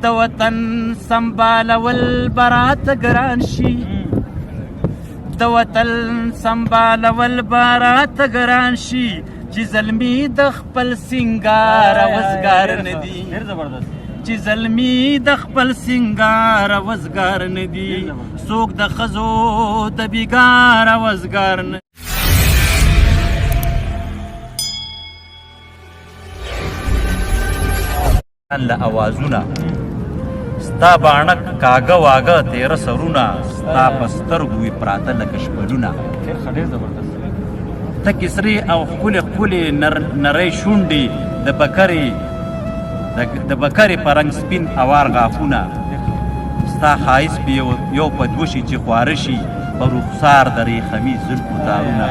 د وطن سنبالول برات ګران شي د وطن سنبالول برات ګران شي چې زلمی د خپل سنگار وزګار ندي چې زلمی د خپل سنگار وزګار ندي څوک د ښځو د بیګار وزګار ندي له اوازونه ستا باڼه کاږه واږه تیره سرونه ستا په سترګو وي پراته لکه شپلونه ته کسرې او ښکلې ښکلې نرۍ شونډې د بکرې په رنګ سپین اوار غاښونه ستا ښایست به یو په دوه شي چې خواره شي په رخسار د ریخمي زلفو تارونه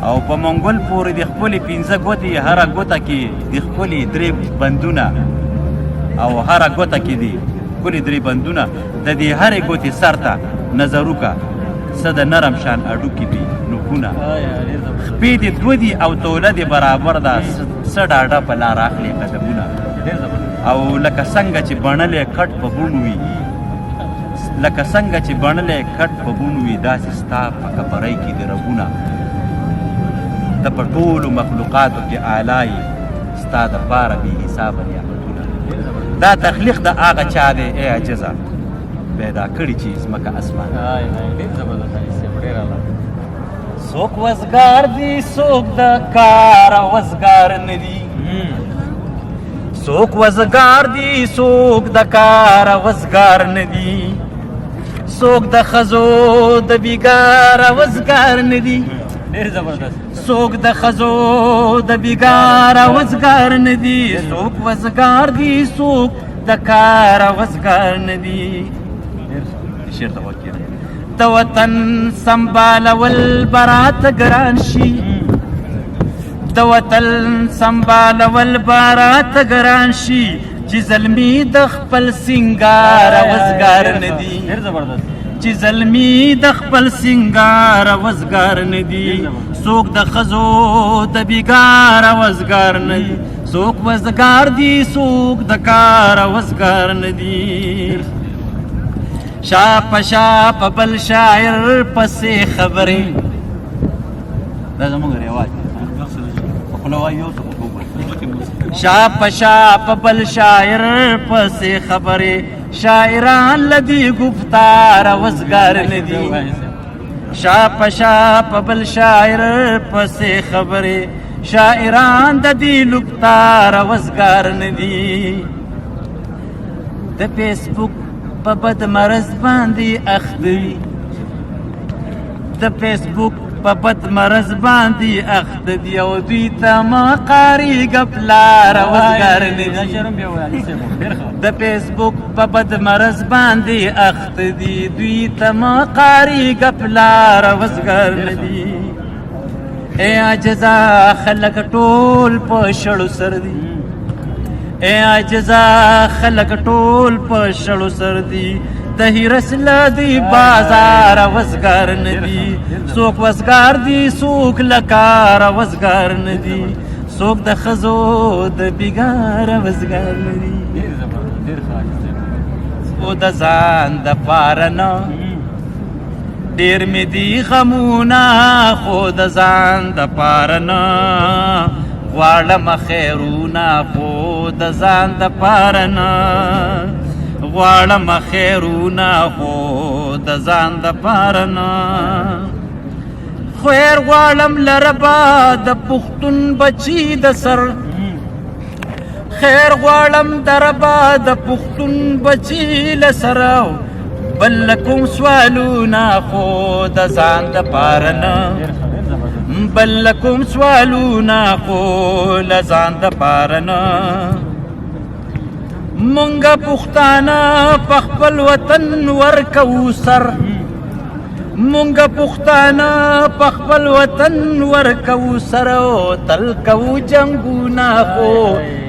او په منګول پورې د خپلې پنځه ګوتې هره ګوته کې د خپلې درې بندونه او هره ګوته کې دي ښکلې درې بندونه د دې هرې ګوتې سر ته نظر وکړه څه د نرم شان اډوکې دي نوکونه خپې دې دوه دي او توله دې برابر ده څه ډاډه په لار اخلي قدمونه او لکه څنګه چې بڼلې کټ په بوڼ وي لکه څنګه چې بڼلې کټ په بوڼ وي داسې ستا په کپرۍ کې د رګونه د په ټولو مخلوقاتو کې اعلی ستا دپاره بې حسابه نعمتونه دا تخلیق د هغه چا دی ای عجزه پیدا کړي چې ځمکه اسمان څوک وزګار دي څوک د کار وزګار نه دي څوک وزګار دي څوک د کار وزګار نه دي څوک د ښځو د بیګار وزګار نه دي څوک د ښځو د بیګار وزګار نه دي څوک وزګار دي څوک د کار وزګار نه دي شعر ته وکړه د وطن سنبالول برات ګران شي د وطن سنبالول برات ګران شي چې زلمی د خپل سنگار وزګار نه دي چې زلمی د خپل سنگار وزګار نه دي څوک د ښځو د بیګار وزګار نه دي څوک وزګار دي څوک د کار وزګار نه دي شا په بل شاعر پسې خبرې دا زموږ رواج شا په بل شاعر پسې خبرې شاعران لدی گفتار وزګار نه دي شا په بل شاعر پسې خبرې شاعران د دې لوبتار وزګار نه دي د فیسبوک په بد مرض باندې اخته وي د فیسبوک په بد مرض باندې اخته دي او دوی ته مقاري ګپلار وزګار نه دي د فیسبوک په بد مرض باندې اخته دي دوی ته مقاري ګپلار وزګار نه دي ای عجزا خلک ټول په شړو سر دي ای عجزا خلک ټول په شړو سر دي د هیرس لدی بازار وزګار نه دي څوک وزګار دي څوک لکار وزګار نه دي څوک د ښځو د بیګار وزګار نه دي خو د ځان د پاره نه ډېر مې دي غمونه خو د ځان د پاره نه غواړم خیرونه خو د ځان د پاره نه غواړم خیرونه خو د ځان د پاره نه خیر غواړم لربا د پښتون بچي د سر خیر غواړم دربا د پښتون بچي لسر بل کوم سوالونه خو د ځان د پاره نه بل کوم سوالونه خو د ځان د پاره نه مونږه پښتانه په خپل وطن ورکو سر مونږه پښتانه په خپل وطن ورکو سر تل کوو جنګونه خو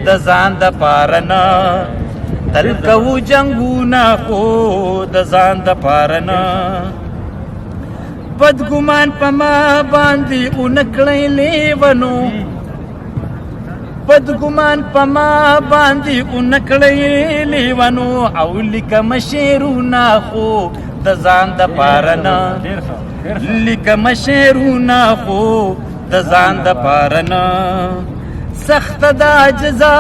د ځان د پاره نه تل کوو جنګونه خو د ځان د پاره نه بدګمان په ما باندې اونکړی لیونو بدګمان په ما باندې اونکړې لیوانو او لیکم شعرونه خو د ځان د پاره نه لیکم شعرونه خو د ځان د پاره نه سخت دا جزا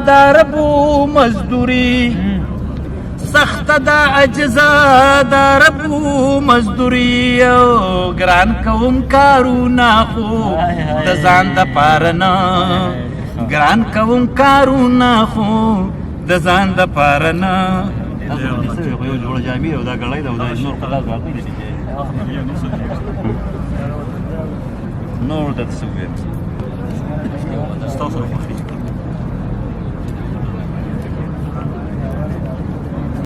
د ربو مزدوري سخت دا اجزا د ربو مزدوري او ګران کوم کارونه خو د ځان د پاره نه ګران کوم کارونه خو د ځان د پاره نه یو جوړه جامې او دا ګړۍ ده او دا نور قلال باقي دي نور د څه ویم ستاسو